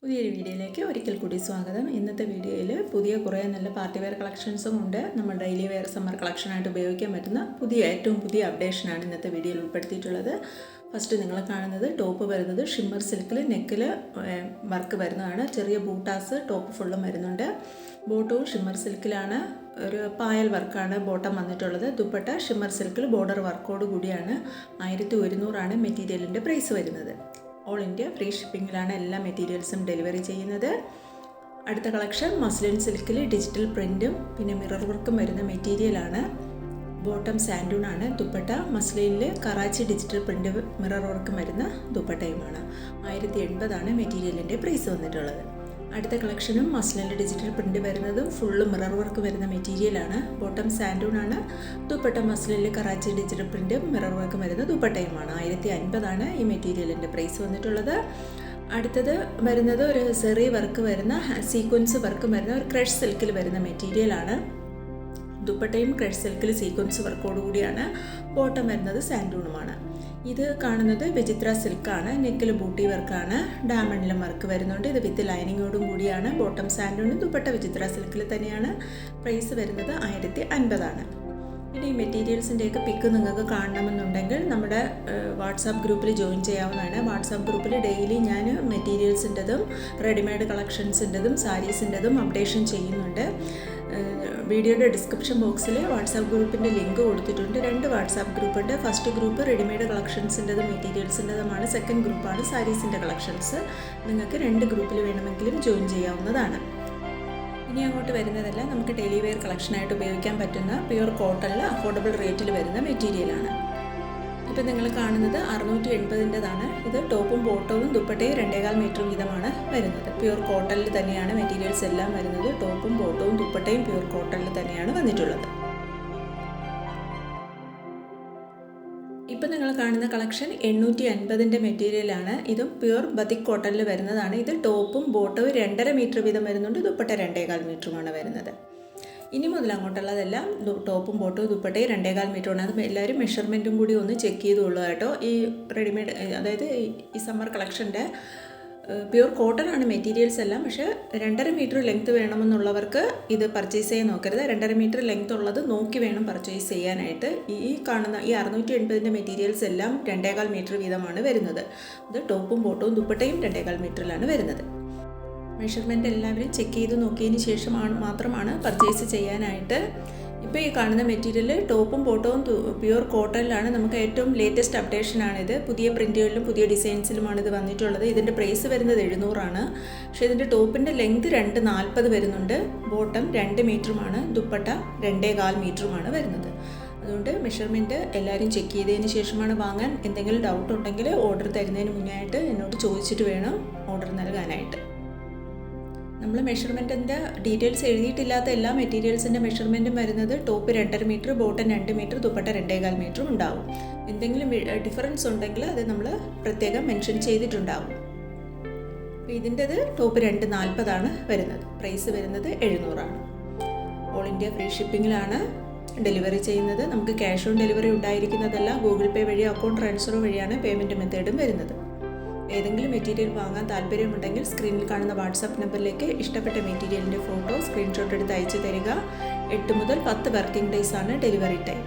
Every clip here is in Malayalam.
പുതിയൊരു വീഡിയോയിലേക്ക് ഒരിക്കൽ കൂടി സ്വാഗതം. ഇന്നത്തെ വീഡിയോയിൽ കുറേ നല്ല പാർട്ടി വെയർ കളക്ഷൻസും ഉണ്ട്. നമ്മൾ ഡെയിലി വെയർ സമ്മർ കളക്ഷനായിട്ട് ഉപയോഗിക്കാൻ പറ്റുന്ന ഏറ്റവും പുതിയ അപ്ഡേഷനാണ് ഇന്നത്തെ വീഡിയോയിൽ ഉൾപ്പെടുത്തിയിട്ടുള്ളത്. ഫസ്റ്റ് നിങ്ങൾ കാണുന്നത് ടോപ്പ് വരുന്നത് ഷിമ്മർ സിൽക്കിൽ നെക്കിൽ വർക്ക് വരുന്നതാണ്. ചെറിയ ബൂട്ടാസ് ടോപ്പ് ഫുള്ളും വരുന്നുണ്ട്. ബോട്ടവും ഷിമ്മർ സിൽക്കിലാണ്. ഒരു പായൽ വർക്കാണ് ബോട്ടം വന്നിട്ടുള്ളത്. ദുപ്പട്ട ഷിമ്മർ സിൽക്കിൽ ബോർഡർ വർക്കോട് കൂടിയാണ്. 1100 മെറ്റീരിയലിൻ്റെ പ്രൈസ് വരുന്നത്. ഓൾ ഇന്ത്യ ഫ്രീ ഷിപ്പിങ്ങിലാണ് എല്ലാ മെറ്റീരിയൽസും ഡെലിവറി ചെയ്യുന്നത്. അടുത്ത കളക്ഷൻ മസ്ലിൻ സിൽക്കിൽ ഡിജിറ്റൽ പ്രിൻറ്റും പിന്നെ മിറർ വർക്കും വരുന്ന മെറ്റീരിയലാണ്. ബോട്ടം സാൻഡൂണാണ്. ദുപ്പട്ട മസ്ലിനിൽ കറാച്ചി ഡിജിറ്റൽ പ്രിൻ്റ് മിറർ വർക്കും വരുന്ന ദുപ്പട്ടയുമാണ്. 1080 മെറ്റീരിയലിൻ്റെ പ്രൈസ് വന്നിട്ടുള്ളത്. അടുത്ത കളക്ഷനും മസ്ലിനിൽ ഡിജിറ്റൽ പ്രിൻ്റ് വരുന്നതും ഫുള്ള് മിറർ വർക്ക് വരുന്ന മെറ്റീരിയലാണ്. ബോട്ടം സാൻഡൂണാണ്. ദുപ്പട്ട മസ്ലിനിൽ Karachi digital print mirror work വരുന്ന ദുപ്പട്ടയുമാണ്. 1050 ഈ മെറ്റീരിയലിൻ്റെ പ്രൈസ് വന്നിട്ടുള്ളത്. അടുത്തത് വരുന്നത് ഒരു സെറി വർക്ക് വരുന്ന സീക്വൻസ് വർക്ക് വരുന്ന ഒരു ക്രഷ് സിൽക്കിൽ വരുന്ന മെറ്റീരിയലാണ്. ദുപ്പട്ടയും ക്രഷ് സിൽക്കിൽ സീക്വൻസ് വർക്കോടുകൂടിയാണ്. ബോട്ടം വരുന്നത് സാൻഡൂണുമാണ്. ഇത് കാണുന്നത് വിചിത്ര സിൽക്കാണ്. നെക്കിൽ ബൂട്ടി വർക്കാണ്. ഡയമണ്ടിലും വർക്ക് വരുന്നുണ്ട്. ഇത് വിത്ത് ലൈനിങ്ങോടും കൂടിയാണ്. ബോട്ടം സാൻഡൂണും ദുപ്പട്ട വിചിത്ര സിൽക്കിൽ തന്നെയാണ്. പ്രൈസ് വരുന്നത് 1050. പിന്നെ ഈ മെറ്റീരിയൽസിൻ്റെയൊക്കെ പിക്ക് നിങ്ങൾക്ക് കാണണമെന്നുണ്ടെങ്കിൽ നമ്മുടെ വാട്സാപ്പ് ഗ്രൂപ്പിൽ ജോയിൻ ചെയ്യാവുന്നതാണ്. വാട്സാപ്പ് ഗ്രൂപ്പിൽ ഡെയിലി ഞാൻ മെറ്റീരിയൽസിൻ്റെതും റെഡിമെയ്ഡ് കളക്ഷൻസിൻ്റെതും സാരീസിൻ്റെതും അപ്ഡേഷൻ ചെയ്യുന്നുണ്ട്. വീഡിയോയുടെ ഡിസ്ക്രിപ്ഷൻ ബോക്സിൽ വാട്സാപ്പ് ഗ്രൂപ്പിൻ്റെ ലിങ്ക് കൊടുത്തിട്ടുണ്ട്. 2 വാട്സാപ്പ് ഗ്രൂപ്പുണ്ട്. ഫസ്റ്റ് ഗ്രൂപ്പ് റെഡിമെയ്ഡ് കളക്ഷൻസിൻ്റെതും മെറ്റീരിയൽസിൻ്റെതുമാണ്. സെക്കൻഡ് ഗ്രൂപ്പാണ് സാരീസിൻ്റെ കളക്ഷൻസ്. നിങ്ങൾക്ക് 2 ഗ്രൂപ്പിൽ വേണമെങ്കിലും ജോയിൻ ചെയ്യാവുന്നതാണ്. ഇനി അങ്ങോട്ട് വരുന്നതെല്ലാം നമുക്ക് ഡെയിലി വെയർ കളക്ഷനായിട്ട് ഉപയോഗിക്കാൻ പറ്റുന്ന പ്യുവർ കോട്ടണിൽ അഫോർഡബിൾ റേറ്റിൽ വരുന്ന മെറ്റീരിയലാണ്. ഇപ്പം നിങ്ങൾ കാണുന്നത് 680-ൻ്റെതാണ്. ഇത് ടോപ്പും ബോട്ടവും ദുപ്പട്ടയും 2.25 മീറ്റർ വീതമാണ് വരുന്നത്. പ്യുവർ കോട്ടണിൽ തന്നെയാണ് മെറ്റീരിയൽസ് എല്ലാം വരുന്നത്. ടോപ്പും ബോട്ടവും ദുപ്പട്ടയും പ്യുവർ കോട്ടണിൽ തന്നെയാണ് വന്നിട്ടുള്ളത്. ഇപ്പം നിങ്ങൾ കാണുന്ന കളക്ഷൻ 850-ൻ്റെ മെറ്റീരിയലാണ്. ഇതും പ്യുവർ ബതിക് കോട്ടണിൽ വരുന്നതാണ്. ഇത് ടോപ്പും ബോട്ടവും 2.5 മീറ്റർ വീതം വരുന്നുണ്ട്. ദുപ്പട്ട 2.25 മീറ്ററുമാണ് വരുന്നത്. ഇനി മുതൽ അങ്ങോട്ടുള്ളതെല്ലാം ടോപ്പും ബോട്ടവും ദുപ്പട്ടയും 2.25 മീറ്ററാണ്. അത് എല്ലാവരും മെഷർമെൻറ്റും കൂടി ഒന്ന് ചെക്ക് ചെയ്തുള്ളൂ കേട്ടോ. ഈ റെഡിമെയ്ഡ് അതായത് ഈ സമ്മർ കളക്ഷൻ്റെ പ്യുവർ കോട്ടൺ ആണ് മെറ്റീരിയൽസ് എല്ലാം. പക്ഷേ 2.5 മീറ്റർ ലെങ്ത് വേണമെന്നുള്ളവർക്ക് ഇത് പർച്ചേസ് ചെയ്യാൻ നോക്കരുത്. 2.5 മീറ്റർ ലെങ്ത് ഉള്ളത് നോക്കി വേണം പർച്ചേസ് ചെയ്യാനായിട്ട്. ഈ കാണുന്ന ഈ 680-ൻ്റെ മെറ്റീരിയൽസ് എല്ലാം 2.25 മീറ്റർ വീതമാണ് വരുന്നത്. ഇത് ടോപ്പും ബോട്ടവും ദുപ്പട്ടയും 2.25 മീറ്ററിലാണ് വരുന്നത്. മെഷർമെൻറ്റ് എല്ലാവരും ചെക്ക് ചെയ്ത് നോക്കിയതിന് ശേഷമാണ് മാത്രമാണ് പർച്ചേസ് ചെയ്യാനായിട്ട്. ഇപ്പോൾ ഈ കാണുന്ന മെറ്റീരിയൽ ടോപ്പും ബോട്ടവും പ്യുവർ കോട്ടണിലാണ്. നമുക്ക് ഏറ്റവും ലേറ്റസ്റ്റ് അപ്ഡേഷനാണിത്. പുതിയ പ്രിൻറ്റുകളിലും പുതിയ ഡിസൈൻസിലുമാണ് ഇത് വന്നിട്ടുള്ളത്. ഇതിൻ്റെ പ്രൈസ് വരുന്നത് 700. പക്ഷേ ഇതിൻ്റെ ടോപ്പിൻ്റെ ലെങ്ത് 2.40 വരുന്നുണ്ട്. ബോട്ടം 2 മീറ്ററുമാണ്. ദുപ്പട്ട 2.25 മീറ്ററുമാണ് വരുന്നത്. അതുകൊണ്ട് മെഷർമെൻറ്റ് എല്ലാവരും ചെക്ക് ചെയ്തതിന് ശേഷമാണ് വാങ്ങാൻ. എന്തെങ്കിലും ഡൗട്ട് ഉണ്ടെങ്കിൽ ഓർഡർ തരുന്നതിന് മുന്നായിട്ട് എന്നോട് ചോദിച്ചിട്ട് വേണം ഓർഡർ നൽകാനായിട്ട്. നമ്മൾ മെഷർമെൻറ്റിൻ്റെ ഡീറ്റെയിൽസ് എഴുതിയിട്ടില്ലാത്ത എല്ലാ മെറ്റീരിയൽസിൻ്റെ മെഷർമെൻറ്റും വരുന്നത് top 2.5 metre, bottom 2 metre, dupatta 2.25 മീറ്ററും ഉണ്ടാവും. എന്തെങ്കിലും ഡിഫറൻസ് ഉണ്ടെങ്കിൽ അത് നമ്മൾ പ്രത്യേകം മെൻഷൻ ചെയ്തിട്ടുണ്ടാവും. അപ്പോൾ ഇതിൻ്റെത് ടോപ്പ് 2.40 വരുന്നത്. പ്രൈസ് വരുന്നത് 700. ഓൾ ഇന്ത്യ ഫ്രീ ഷിപ്പിങ്ങിലാണ് ഡെലിവറി ചെയ്യുന്നത്. നമുക്ക് ക്യാഷ് ഓൺ ഡെലിവറി ഉണ്ടായിരിക്കുന്നതല്ല. ഗൂഗിൾ പേ വഴി അക്കൗണ്ട് ട്രാൻസ്ഫർ വഴിയാണ് പേയ്മെൻറ്റ് മെത്തേഡും വരുന്നത്. ഏതെങ്കിലും മെറ്റീരിയൽ വാങ്ങാൻ താല്പര്യമുണ്ടെങ്കിൽ സ്ക്രീനിൽ കാണുന്ന വാട്സാപ്പ് നമ്പറിലേക്ക് ഇഷ്ടപ്പെട്ട മെറ്റീരിയലിൻ്റെ ഫോട്ടോ സ്ക്രീൻഷോട്ട് എടുത്ത് അയച്ചു തരിക. 8 മുതൽ 10 വർക്കിംഗ് ഡേയ്സ് ആണ് ഡെലിവറി ടൈം.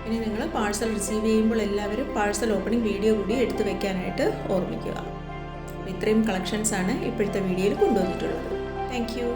ഇനി നിങ്ങൾ പാഴ്സൽ റിസീവ് ചെയ്യുമ്പോൾ എല്ലാവരും പാഴ്സൽ ഓപ്പണിംഗ് വീഡിയോ കൂടി എടുത്തു വയ്ക്കാനായിട്ട് ഓർമ്മിക്കുക. ഇത്രയും കളക്ഷൻസാണ് ഇപ്പോഴത്തെ വീഡിയോയിൽ കൊണ്ടുവന്നിട്ടുള്ളത്. Thank you.